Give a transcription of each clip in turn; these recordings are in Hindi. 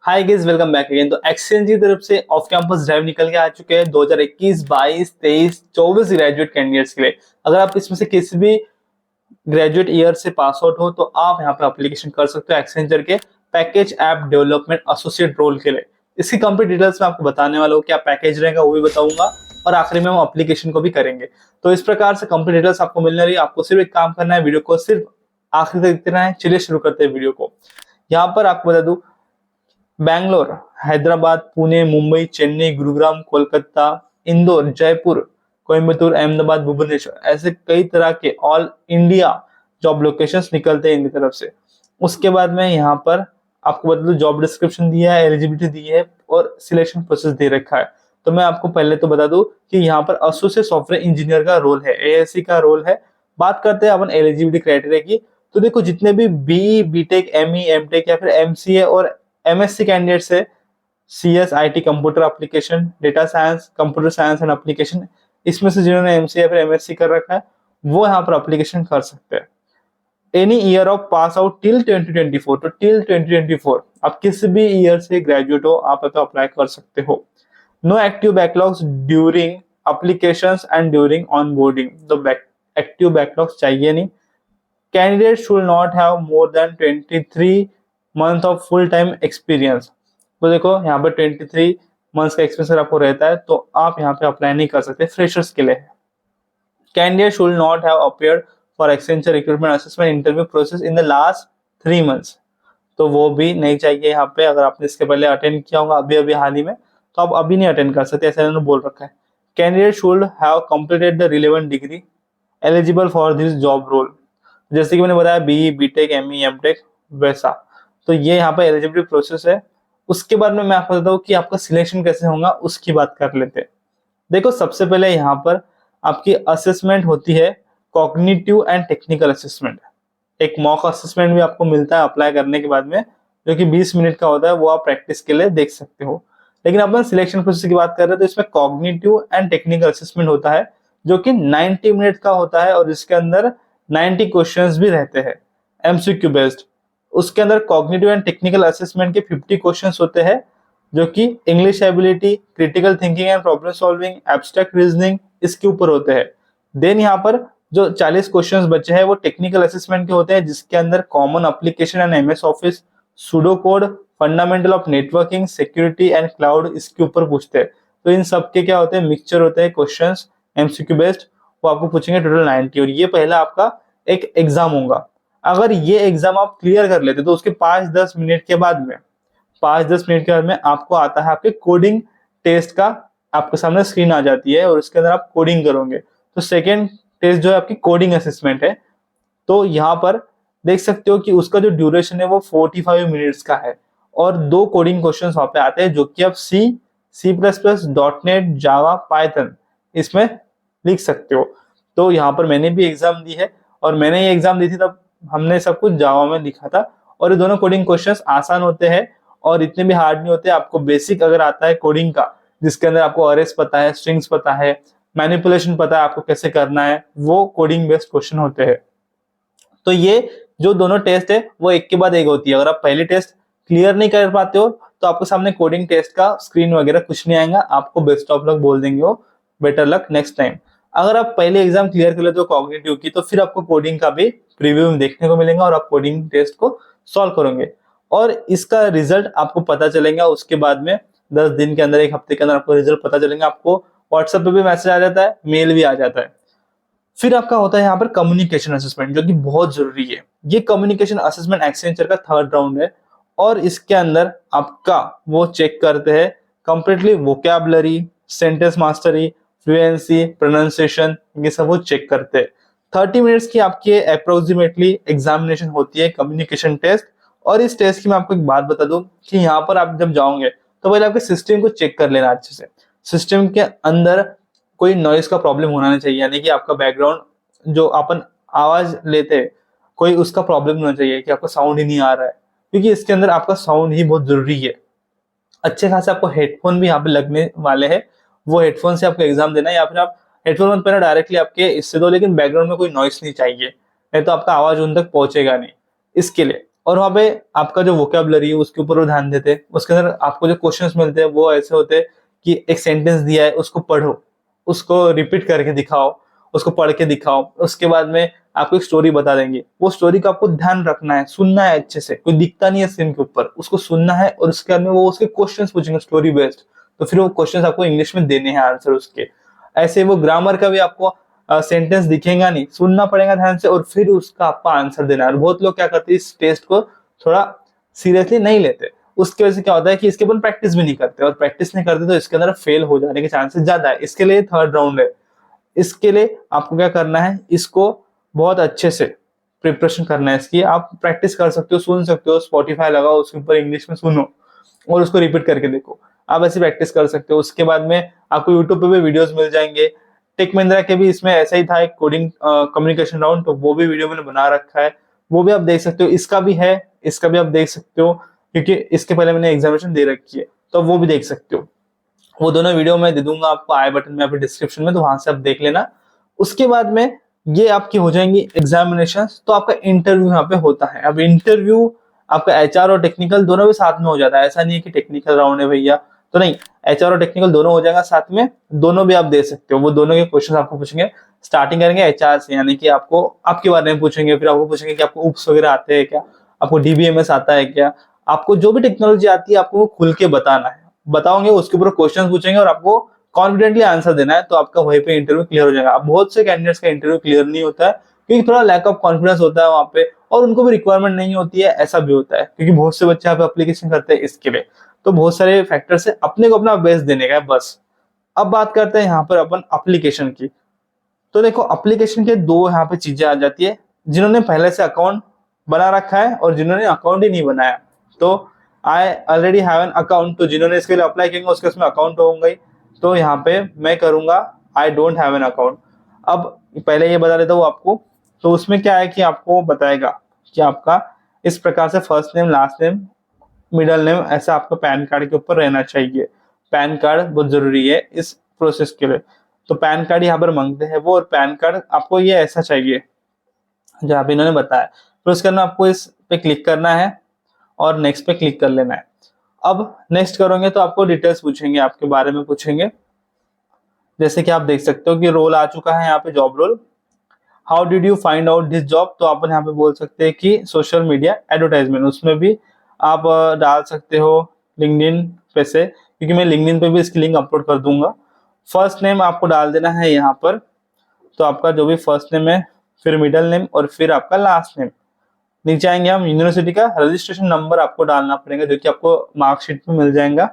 Hi guys, welcome back again. तो एक्सचेंज की तरफ से ऑफ कैंपस ड्राइव निकल के आ चुके हैं 2021, 22, 23, 24 ग्रेजुएट कैंडिडेट्स के लिए। अगर आप इसमें से किसी भी ग्रेजुएट ईयर से पास आउट हो तो आप यहाँ पे एप्लीकेशन कर सकते हो एक्सचेंजर के package app development associate role के लिए। इसकी कंप्लीट डिटेल्स मैं आपको बताने वाला हूँ, क्या पैकेज रहेगा वो भी बताऊंगा और आखिरी में हम एप्लीकेशन को भी करेंगे। तो इस प्रकार से कंप्लीट डिटेल्स आपको मिलने रही है। आपको सिर्फ एक काम करना है, वीडियो को सिर्फ आखिर तक देखना है। चलिए शुरू करते हैं वीडियो को। यहाँ पर आपको बता दूं, बैंगलोर, हैदराबाद, पुणे, मुंबई, चेन्नई, गुरुग्राम, कोलकाता, इंदौर, जयपुर, कोयम्बतूर, अहमदाबाद, भुवनेश्वर, ऐसे कई तरह के ऑल इंडिया जॉब लोकेशंस निकलते हैं इनकी तरफ से। उसके बाद में यहाँ पर आपको बता दूं, जॉब डिस्क्रिप्शन दिया है, एलिजिबिलिटी दी है और सिलेक्शन प्रोसेस दे रखा है। तो मैं आपको पहले तो बता दूं कि यहाँ पर एसोसिएट सॉफ्टवेयर इंजीनियर का रोल है, एएससी का रोल है। बात करते हैं अपन एलिजिबिलिटी क्राइटेरिया की। तो देखो, जितने भी बी, बीटेक, एमई, एमटेक या फिर एमसीए और एमएससी कैंडिडेट्स है, CS, IT, computer application, data science, computer science and application, इसमें से जिन्होंने एमसीए या फिर एमएससी कर रखा है वो यहाँ पर एप्लीकेशन कर सकते हैं। Any year of pass out till 2024, तो टिल 2024 आप किसी भी ईयर से ग्रेजुएट हो, आप तो अप्लाई कर सकते हो। No active backlogs during applications and during onboarding, तो एक्टिव बैकलॉग्स चाहिए नहीं। Candidate should not have more than 23 month of full time experience. तो देखो, यहाँ पर 23 मंथ्स का एक्सपीरियंस आपको रहता है तो आप यहाँ पे अप्लाई नहीं कर सकते, फ्रेशर्स के लिए। Candidate should not have appeared for Accenture recruitment assessment interview process in the last 3 months, तो वो भी नहीं चाहिए यहाँ पे। अगर आपने इसके पहले अटेंड किया होगा अभी अभी हाल ही में, तो आप अभी नहीं अटेंड कर सकते, ऐसा इन्होंने बोल रखा है। Candidate should have completed the relevant degree eligible for this job role, जैसे कि मैंने बताया बी, बीटेक, एमई, एमटेक वैसा। तो ये यहाँ पे एलिजिबिलिटी प्रोसेस है। उसके बाद में मैं आपको बताता हूँ कि आपका सिलेक्शन कैसे होगा, उसकी बात कर लेते हैं। देखो, सबसे पहले यहाँ पर आपकी असेसमेंट होती है, कॉग्निटिव एंड टेक्निकल असेसमेंट। एक मॉक असेसमेंट भी आपको मिलता है अप्लाई करने के बाद में, जो कि 20 मिनट का होता है, वो आप प्रैक्टिस के लिए देख सकते हो। लेकिन अपन सिलेक्शन प्रोसेस की बात कर रहे हैं तो इसमें कॉग्निटिव एंड टेक्निकल असेसमेंट होता है, जो कि 90 मिनट का होता है और इसके अंदर 90 क्वेश्चंस भी रहते हैं, एमसीक्यू बेस्ड। उसके अंदर कॉग्निटिव एंड टेक्निकल असेसमेंट के 50 क्वेश्चंस होते हैं, जो कि English ability, critical thinking and problem solving, abstract reasoning, इसके ऊपर होते हैं। देन यहाँ पर जो 40 क्वेश्चंस बचे हैं वो टेक्निकल असेसमेंट के होते हैं, जिसके अंदर common application and MS office, pseudo code, fundamental of networking, security and cloud, इसके ऊपर पूछते हैं। तो इन सब के क्या होते हैं, मिक्सचर होते हैं क्वेश्चंस एमसीक्यू बेस्ड। वो आपको पूछेंगे टोटल 90, और ये पहला आपका एक एग्जाम होगा। अगर ये एग्जाम आप क्लियर कर लेते तो उसके 5-10 मिनट के बाद में 5-10 मिनट के बाद में आपको आता है आपके कोडिंग टेस्ट का, आपके सामने स्क्रीन आ जाती है और उसके अंदर आप कोडिंग करोगे। तो सेकेंड टेस्ट जो है आपकी कोडिंग असेसमेंट है। तो यहाँ पर देख सकते हो कि उसका जो ड्यूरेशन है वो 45 मिनट्स का है और 2 कोडिंग क्वेश्चंस वहां पे आते हैं, जो कि आप C plus plus, dot net, Java, Python इसमें लिख सकते हो। तो यहाँ पर मैंने भी एग्जाम दी है और मैंने ये एग्जाम दी थी तब हमने सब कुछ जावा में लिखा था। और ये दोनों कोडिंग क्वेश्चंस आसान होते हैं और इतने भी हार्ड नहीं होते। आपको बेसिक अगर आता है कोडिंग का, जिसके अंदर आपको अरेस पता है, स्ट्रिंग्स पता है, मैनिपुलेशन पता है आपको कैसे करना है, वो कोडिंग बेस्ड क्वेश्चन होते हैं। तो ये जो दोनों टेस्ट है वो एक के बाद एक होती है। अगर आप पहली टेस्ट क्लियर नहीं कर पाते हो तो आपके सामने कोडिंग टेस्ट का स्क्रीन वगैरह कुछ नहीं आएगा, आपको बेस्ट ऑफ लक बोल देंगे वो, बेटर लक नेक्स्ट टाइम। अगर आप पहले एग्जाम क्लियर कर लेते हो कॉग्निटिव की, तो फिर आपको कोडिंग का भी प्रीव्यू देखने को मिलेगा और आप कोडिंग टेस्ट को सॉल्व करोगे और इसका रिजल्ट आपको पता चलेगा उसके बाद में 10 दिन के अंदर, 1 हफ्ते के अंदर आपको रिजल्ट पता चलेगा। आपको व्हाट्सएप पे भी मैसेज आ जाता है, मेल भी आ जाता है। फिर आपका होता है यहाँ पर कम्युनिकेशन असेसमेंट, जो कि बहुत जरूरी है। ये कम्युनिकेशन असेसमेंट एक्सेंचर का 3rd राउंड है और इसके अंदर आपका वो चेक करते हैं completely vocabulary, sentence mastery, fluency, pronunciation, ये सब वो चेक करते हैं। 30 मिनट्स की आपकी अप्रोक्सीमेटली एग्जामिनेशन होती है, कम्युनिकेशन टेस्ट। और इस टेस्ट की मैं आपको एक बात बता दूं कि यहाँ पर आप जब जाओगे तो पहले आपके सिस्टम को चेक कर लेना अच्छे से। सिस्टम के अंदर कोई नॉइज का प्रॉब्लम होना नहीं चाहिए, यानी कि आपका बैकग्राउंड जो अपन आवाज लेते हैं कोई उसका प्रॉब्लम नहीं होना चाहिए कि आपको साउंड ही नहीं आ रहा है, क्योंकि इसके अंदर आपका साउंड ही बहुत जरूरी है। अच्छे खासे आपको हेडफोन भी यहाँ पे लगने वाले हैं, वो हेडफोन से आपको एग्जाम देना है, या फिर आप हेडफोन मत पहना, डायरेक्टली आपके इससे दो, लेकिन बैकग्राउंड में कोई नॉइस नहीं चाहिए, नहीं तो आपका आवाज उन तक पहुंचेगा नहीं। इसके लिए और वहाँ पे आपका जो वोकेबलरी है उसके ऊपर वो ध्यान देते हैं। उसके अंदर आपको जो क्वेश्चंस मिलते हैं वो ऐसे होते हैं कि एक सेंटेंस दिया है उसको पढ़ो, उसको रिपीट करके दिखाओ, उसको पढ़ के दिखाओ। उसके बाद में आपको एक स्टोरी बता देंगे। वो स्टोरी का आपको ध्यान रखना है, सुनना है अच्छे से, कोई दिखता नहीं है स्क्रीन के ऊपर, उसको सुनना है और उसके बाद में वो उसके क्वेश्चंस पूछेंगे स्टोरी बेस्ड। तो फिर वो क्वेश्चंस आपको इंग्लिश में देने हैं आंसर उसके। ऐसे वो ग्रामर का भी आपको सेंटेंस दिखेगा नहीं, सुनना पड़ेगा ध्यान से और फिर उसका आपको आंसर देना है। और बहुत लोग क्या करते हैं इस टेस्ट को थोड़ा सीरियसली नहीं लेते। उसकी वजह से क्या होता है कि इसके ऊपर प्रैक्टिस भी नहीं करते, और प्रैक्टिस नहीं करते तो इसके अंदर फेल हो जाने के चांसेस ज्यादा है। इसके लिए थर्ड राउंड है। इसके लिए आपको क्या करना है, इसको बहुत अच्छे से प्रिपरेशन करना है इसकी। आप प्रैक्टिस कर सकते हो, सुन सकते हो, स्पॉटिफाई लगाओ, उसके ऊपर इंग्लिश में सुनो और उसको रिपीट करके देखो। आप ऐसी प्रैक्टिस कर सकते हो। उसके बाद में आपको यूट्यूब पे भी वीडियोस मिल जाएंगे। टेक महिंद्रा के भी इसमें ऐसा ही था एक कोडिंग कम्युनिकेशन राउंड, तो वो भी वीडियो मैंने बना रखा है, वो भी आप देख सकते हो। इसका भी है, इसका भी आप देख सकते हो क्योंकि इसके पहले मैंने एग्जामिनेशन दे रखी है, तो वो भी देख सकते हो। वो दोनों वीडियो मैं दे दूंगा आपको आई बटन में या फिर डिस्क्रिप्शन में, तो वहां से आप देख लेना। उसके बाद में ये आपकी हो जाएंगी एग्जामिनेशन। तो आपका इंटरव्यू यहाँ पे होता है। अब इंटरव्यू आपका एचआर और टेक्निकल दोनों भी साथ में हो जाता है। ऐसा नहीं है कि टेक्निकल राउंड है भैया, तो नहीं, एचआर और टेक्निकल दोनों हो जाएगा साथ में। दोनों भी आप दे सकते हो। वो दोनों के क्वेश्चन आपको पूछेंगे। स्टार्टिंग करेंगे एचआर से, यानी कि आपको आपके बारे में पूछेंगे, फिर आपको पूछेंगे कि आपको उप्स वगैरह आते हैं क्या, आपको डीबीएमएस आता है क्या, आपको जो भी टेक्नोलॉजी आती है आपको वो खुल के बताना है। बताओगे, उसके ऊपर क्वेश्चन पूछेंगे और आपको कॉन्फिडेंटली आंसर देना है, तो आपका वहीं पे इंटरव्यू क्लियर हो जाएगा। अब बहुत से कैंडिडेट्स का इंटरव्यू क्लियर नहीं होता है क्योंकि थोड़ा लैक ऑफ कॉन्फिडेंस होता है वहां पे, और उनको भी रिक्वायरमेंट नहीं होती है, ऐसा भी होता है क्योंकि बहुत से बच्चे यहाँ पे अप्लीकेशन करते हैं इसके लिए। तो बहुत सारे फैक्टर्स है, अपने को अपना बेस्ट देने का है बस। अब बात करते हैं यहाँ पर अपन अप्लीकेशन की। तो देखो अप्लीकेशन के दो यहाँ पे चीजें आ जाती है, जिन्होंने पहले से अकाउंट बना रखा है और जिन्होंने अकाउंट ही नहीं बनाया। तो I already have an account, तो जिन्होंने इसके लिए अप्लाई करेंगे उसके उसमें अकाउंट होगा ही। तो यहाँ पे मैं करूंगा I don't have an account. अब पहले ये बता देता हूँ आपको। तो उसमें क्या है कि आपको बताएगा कि आपका इस प्रकार से first name, last name, middle name ऐसा आपका पैन कार्ड के ऊपर रहना चाहिए। पैन कार्ड बहुत जरूरी है इस प्रोसेस के लिए। तो पैन कार्ड यहाँ पर मांगते हैं वो, और पैन कार्ड आपको ये ऐसा चाहिए जहाँ पे इन्होंने बताया। फिर उसके अंदर आपको इस पे क्लिक करना है और नेक्स्ट पे क्लिक कर लेना है। अब नेक्स्ट करोगे तो आपको डिटेल्स पूछेंगे, आपके बारे में पूछेंगे। जैसे कि आप देख सकते हो कि रोल आ चुका है यहाँ पे, job role. How did you find out this job, तो अपन यहाँ पे बोल सकते हैं कि सोशल मीडिया एडवर्टाइजमेंट। उसमें भी आप डाल सकते हो लिंक्डइन पे से, क्योंकि मैं लिंक्डइन पे भी इसकी लिंक अपलोड कर दूंगा। फर्स्ट नेम आपको डाल देना है यहाँ पर, तो आपका जो भी फर्स्ट नेम है, फिर मिडिल नेम और फिर आपका लास्ट नेम। नीचे आएंगे हम, यूनिवर्सिटी का रजिस्ट्रेशन नंबर आपको डालना पड़ेगा जो कि आपको मार्कशीट में मिल जाएगा।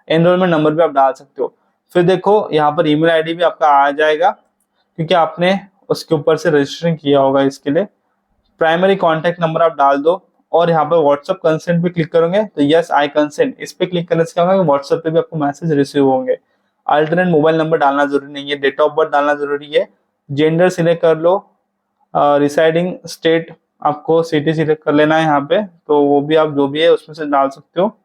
एनरोलमेंट नंबर भी आप डाल सकते हो। फिर देखो यहाँ पर ईमेल आईडी भी आपका आ जाएगा क्योंकि आपने उसके ऊपर से रजिस्ट्रेशन किया होगा इसके लिए। प्राइमरी कॉन्टेक्ट नंबर आप डाल दो और यहाँ पर व्हाट्सएप कंसेंट पे क्लिक करोगे तो यस आई कंसेंट, इस पे क्लिक करने से क्या होगा, व्हाट्सएप पे भी आपको मैसेज रिसीव होंगे। अल्टरनेट मोबाइल नंबर डालना जरूरी नहीं है, डेट ऑफ बर्थ डालना जरूरी है। जेंडर सिलेक्ट कर लो, रिसाइडिंग स्टेट आपको सिटी सिलेक्ट कर लेना है यहाँ पे, तो वो भी आप जो भी है उसमें से डाल सकते हो।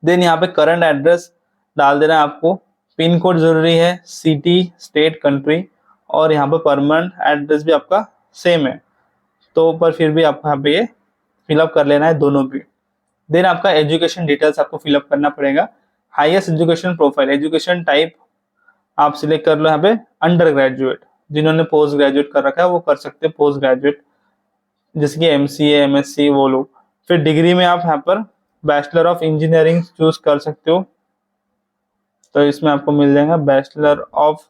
देन यहाँ पे करंट एड्रेस डाल देना है आपको। पिन कोड जरूरी है, सिटी, स्टेट, कंट्री, और यहाँ पे परमानेंट एड्रेस भी आपका सेम है, तो पर फिर भी आपको यहाँ पे ये फिलअप कर लेना है दोनों भी। देन आपका एजुकेशन डिटेल्स आपको फिलअप करना पड़ेगा। Highest education profile, education type आप सिलेक्ट कर लो यहाँ पे अंडर ग्रेजुएट। जिन्होंने पोस्ट ग्रेजुएट कर रखा है वो कर सकते हैं पोस्ट ग्रेजुएट, जैसे कि एमसीए, एमएससी वो लोग। फिर डिग्री में आप यहाँ पर बैचलर ऑफ इंजीनियरिंग चूज कर सकते हो, तो इसमें आपको मिल जाएगा बैचलर ऑफ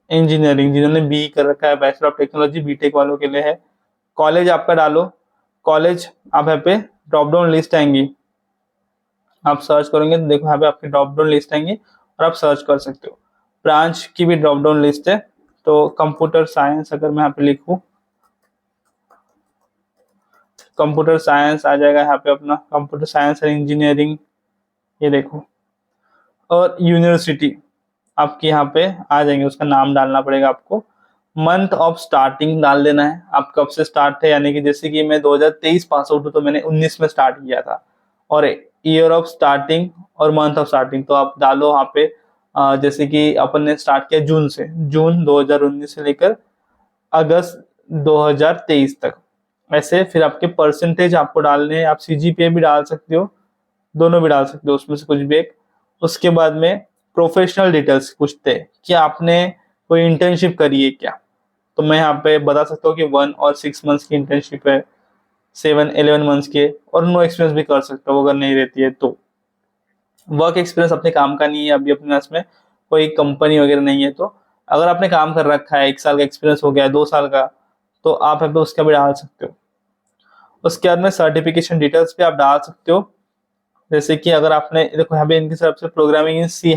इंजीनियरिंग। जिन्होंने बी कर रखा है, बैचलर ऑफ टेक्नोलॉजी बीटेक वालों के लिए है। कॉलेज आपका डालो, कॉलेज आप यहाँ पे ड्रॉप डाउन लिस्ट आएंगी, आप सर्च करेंगे तो देखो यहाँ पे आपकी ड्रॉप डाउन लिस्ट आएंगी और आप सर्च कर सकते हो। ब्रांच की भी ड्रॉप डाउन लिस्ट है, तो कंप्यूटर साइंस अगर मैं यहाँ पे लिखूं, कंप्यूटर साइंस आ जाएगा यहाँ पे अपना, कंप्यूटर साइंस एंड इंजीनियरिंग, ये देखो। और यूनिवर्सिटी आपकी यहाँ पे आ जाएंगे, उसका नाम डालना पड़ेगा आपको। मंथ ऑफ स्टार्टिंग डाल देना है, आप कब से स्टार्ट है, यानी कि जैसे कि मैं 2023 पास आउट हूँ तो मैंने 19 में स्टार्ट किया था। और ईयर ऑफ स्टार्टिंग और मंथ ऑफ स्टार्टिंग तो आप डालो वहाँ पे। जैसे कि अपन ने स्टार्ट किया जून से, जून 2019 से लेकर अगस्त 2023 तक, वैसे फिर आपके परसेंटेज आपको डालने हैं, आप सीजीपीए भी डाल सकते हो, दोनों भी डाल सकते हो, उसमें से कुछ भी एक। उसके बाद में प्रोफेशनल डिटेल्स पूछते हैं कि आपने कोई इंटर्नशिप करी है क्या, तो मैं यहाँ पे बता सकता हूँ कि 1 और 6 मंथ्स की इंटर्नशिप है, 7-11 मंथ्स के, और नो एक्सपीरियंस भी कर सकता हूँ अगर नहीं रहती है तो। वर्क एक्सपीरियंस अपने काम का नहीं है अभी अपने पास में, कोई कंपनी वगैरह नहीं है, तो अगर आपने काम कर रखा है, 1 साल का एक्सपीरियंस हो गया है, 2 साल का, तो आप यहाँ पे उसका भी डाल सकते हो। उसके बाद में सर्टिफिकेशन डिटेल्स भी आप डाल सकते हो, जैसे कि अगर आपने देखो यहाँ पे इनकी तरफ से प्रोग्रामिंग इन C#,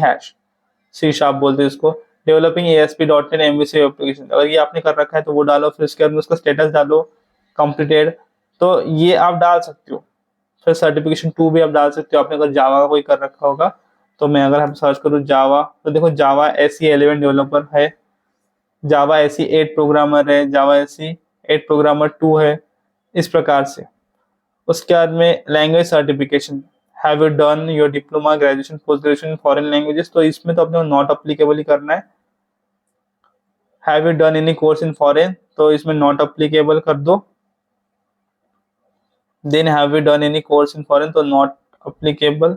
C# बोलते हैं इसको, डेवलपिंग ASP.NET MVC एप्लीकेशन, अगर ये आपने कर रखा है तो वो डालो। फिर उसके बाद में उसका स्टेटस डालो कंप्लीटेड, तो ये आप डाल सकते हो। फिर सर्टिफिकेशन 2 भी आप डाल सकते हो, आपने अगर जावा का कोई कर रखा होगा तो। मैं अगर हम सर्च करूँ जावा, तो देखो जावा SE11 डेवलपर है, जावा SE8 प्रोग्रामर है, जावा SE8 प्रोग्रामर 2 है, इस प्रकार से। उसके बाद में language certification, have you done your diploma, graduation, post graduation in foreign languages, तो इसमें तो अपने नॉट अप्लीकेबल ही करना है। Have you done any course in foreign, तो इसमें नॉट अप्लीकेबल कर दो। Then have you done any course in foreign, तो not applicable.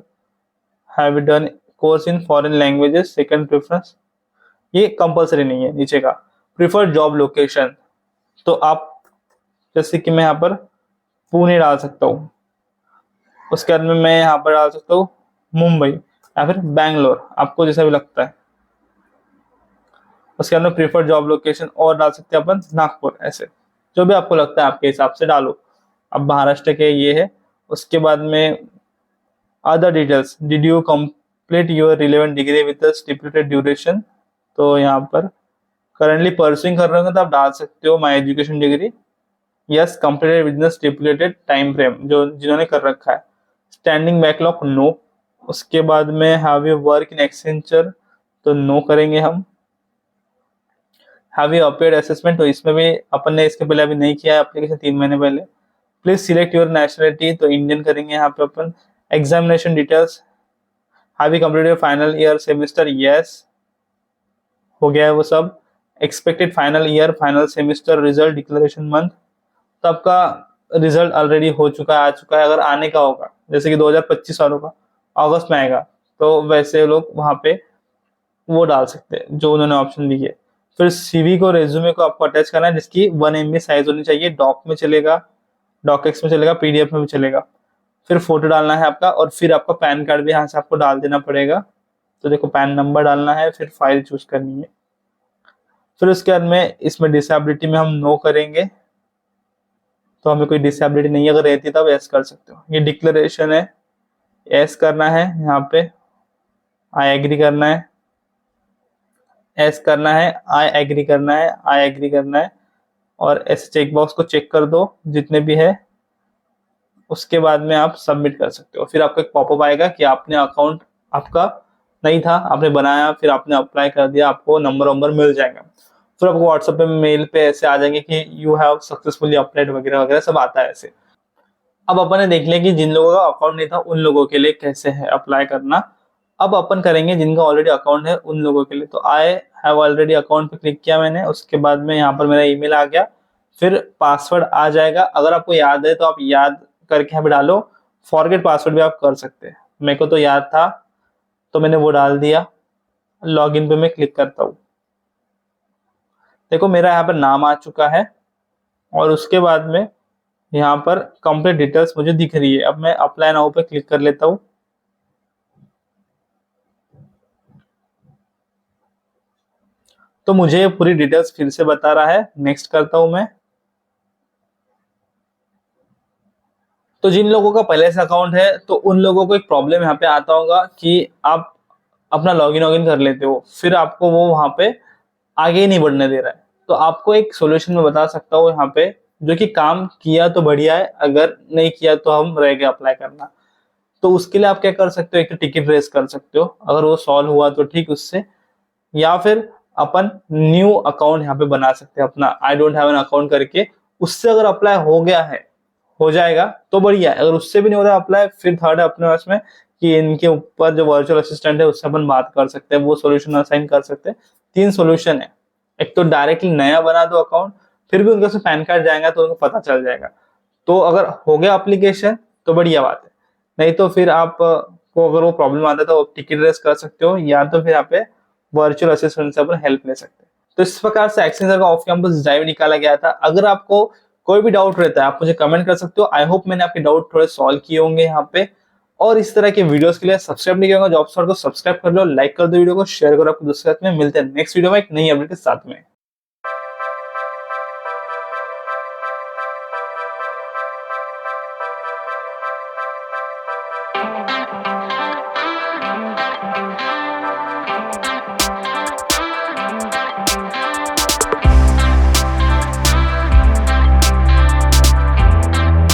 Have you done course in foreign languages, second preference, ये कंपलसरी नहीं है। नीचे का प्रिफर्ड जॉब लोकेशन, तो आप जैसे कि मैं यहाँ पर पुणे डाल सकता हूँ, उसके बाद में मैं यहाँ पर डाल सकता हूँ मुंबई या फिर बैंगलोर, आपको जैसा भी लगता है। उसके बाद में प्रीफर्ड जॉब लोकेशन और डाल सकते हैं अपन नागपुर, ऐसे जो भी आपको लगता है आपके हिसाब से डालो। अब महाराष्ट्र के ये है। उसके बाद में other details, did you complete your relevant degree with stipulated duration, तो यहाँ पर करंटली परसुइंग कर रहे हो तो आप डाल सकते हो my education degree, yes completed with the stipulated time frame, जो जिन्होंने कर रखा है। Standing backlog no. उसके बाद में have you work in Accenture, तो नो करेंगे हम। हैव यू अपीयर्ड असेसमेंट, तो इसमें भी अपन ने इसके पहले अभी नहीं किया है एप्लीकेशन, 3 महीने पहले। प्लीज सिलेक्ट योर नेशनलिटी, तो इंडियन करेंगे यहाँ पे अपन। Examination details, have you completed final year semester, yes हो गया है वो सब। Expected final year final semester result declaration month, तो आपका रिजल्ट ऑलरेडी हो चुका है, आ चुका है। अगर आने का होगा जैसे कि 2025 वालों का अगस्त में आएगा, तो वैसे लोग वहां पे वो डाल सकते हैं जो उन्होंने ऑप्शन दी है। फिर सीवी को, रेज्यूमे को आपको अटैच करना है, जिसकी 1 MB साइज होनी चाहिए। डॉक में चलेगा, डॉकएक्स में चलेगा, पीडीएफ में भी चलेगा। फिर फोटो डालना है आपका, और फिर आपका पैन कार्ड भी यहाँ से आपको डाल देना पड़ेगा। तो देखो पैन नंबर डालना है, फिर फाइल चूज करनी है। फिर उसके बाद में इसमें डिसेबिलिटी में हम नो करेंगे, तो हमें कोई डिसेबिलिटी नहीं अगर रहती तब एस कर सकते हो। ये डिक्लेरेशन है, एस करना है, यहाँ पे आई एग्री करना है, एस करना है, आई एग्री करना है, आई एग्री करना है, और ऐसे चेक बॉक्स को चेक कर दो जितने भी है। उसके बाद में आप सबमिट कर सकते हो। फिर आपको एक पॉपअप आएगा कि आपने अकाउंट आपका नहीं था, आपने बनाया, फिर आपने अप्लाई कर दिया, आपको नंबर मिल जाएगा। फिर आपको व्हाट्सएप पे, मेल पे ऐसे आ जाएंगे कि यू हैव सक्सेसफुली अप्लाइड वगैरह वगैरह सब आता है ऐसे। अब अपन ने देख लिया कि जिन लोगों का अकाउंट नहीं था उन लोगों के लिए कैसे है अप्लाई करना। अब अपन करेंगे जिनका ऑलरेडी अकाउंट है उन लोगों के लिए। तो आई हैव ऑलरेडी अकाउंट पे क्लिक किया मैंने, उसके बाद में यहाँ पर मेरा ईमेल आ गया, फिर पासवर्ड आ जाएगा। अगर आपको याद है तो आप याद करके यहाँ पे डालो, फॉरगेट पासवर्ड भी आप कर सकते हैं। मेरे को तो याद था तो मैंने वो डाल दिया। लॉगिन पे मैं क्लिक करता हूँ, देखो मेरा यहाँ पर नाम आ चुका है, और उसके बाद में यहाँ पर कंप्लीट डिटेल्स मुझे दिख रही है। अब मैं अप्लाई नाउ पे क्लिक कर लेता हूँ। तो मुझे पूरी डिटेल्स फिर से बता रहा है, नेक्स्ट करता हूं मैं। तो जिन लोगों का पहले से अकाउंट है तो उन लोगों को एक प्रॉब्लम यहाँ पे आता होगा कि आप अपना लॉगिन कर लेते हो, फिर आपको वो वहां पे आगे ही नहीं बढ़ने दे रहा है। तो आपको एक सोल्यूशन में बता सकता हूँ यहाँ पे, जो कि काम किया तो बढ़िया है, अगर नहीं किया तो हम रह गए अप्लाई करना। तो उसके लिए आप क्या कर सकते हो, एक तो टिकट रेस कर सकते हो, अगर वो सॉल्व हुआ तो ठीक उससे, या फिर अपन न्यू अकाउंट यहाँ पे बना सकते हैं अपना, I don't have an account करके। उससे अगर अप्लाई हो गया है, हो जाएगा तो बढ़िया है। अगर उससे भी नहीं हो रहा अप्लाई, फिर थर्ड है अपने पास में कि इनके ऊपर जो वर्चुअल असिस्टेंट है उससे अपन बात कर सकते हैं, वो सोल्यूशन असाइन कर सकते हैं। 3 सोल्यूशन है, एक तो डायरेक्टली नया बना दो अकाउंट, फिर भी उनके से पैन कार्ड जाएगा तो उनको पता चल जाएगा। तो अगर हो गया एप्लीकेशन तो बढ़िया बात है, नहीं तो फिर आप को अगर वो प्रॉब्लम आता है तो आप टिकट रेस कर सकते हो, या तो फिर यहाँ पे वर्चुअल असिस्टेंट से अपन हेल्प ले सकते हैं। तो इस प्रकार से एक्सेंचर का ऑफ कैंपस ड्राइव निकाला गया था। अगर आपको कोई भी डाउट रहता है आप मुझे कमेंट कर सकते हो। आई होप मैंने आपके डाउट थोड़े सॉल्व किए होंगे यहाँ पे। और इस तरह के वीडियोस के लिए सब्सक्राइब नहीं किया होगा, जॉब स्पॉट को सब्सक्राइब कर लो, लाइक कर दो वीडियो को, शेयर करो आपके दोस्तों के साथ में। मिलते हैं नेक्स्ट वीडियो में एक नई अपडेट के साथ में।